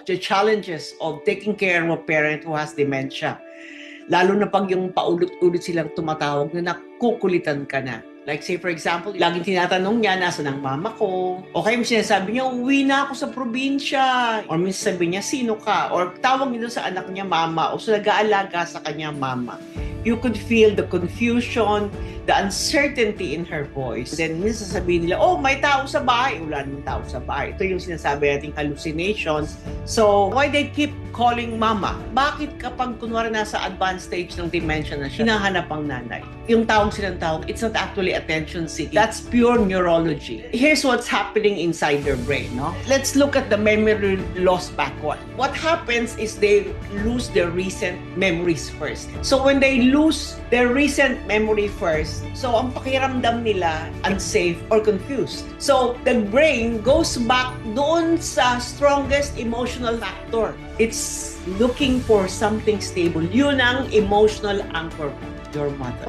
The challenges of taking care of a parent who has dementia. Lalo na pag yung paulit-ulit silang tumatawag na nakukulitan ka na. Like say for example, laging tinatanong niya, nasa ng mama ko? O kaya sinasabi niya, uwi na ako sa probinsya. Or minsan sabi niya, sino ka? Or tawag niya sa anak niya mama o sa nag-aalaga sa kanya mama. You could feel the confusion, the uncertainty in her voice. Then minsan sabihin nila, oh, may tao sa bahay. Wala namang tao sa bahay. Ito yung sinasabi nating hallucinations. So, why they keep calling mama? Bakit kapag kunwari nasa advanced stage ng dementia na siya, hinahanap ang nanay? Yung tawag silang tawag, it's not actually attention seeking. That's pure neurology. Here's what's happening inside their brain, no? Let's look at the memory loss backward. What happens is they lose their recent memories first. So when they lose their recent memory first, so ang pakiramdam nila unsafe or confused. So the brain goes back doon sa strongest emotional factor. It's looking for something stable. Yun ang emotional anchor, your mother.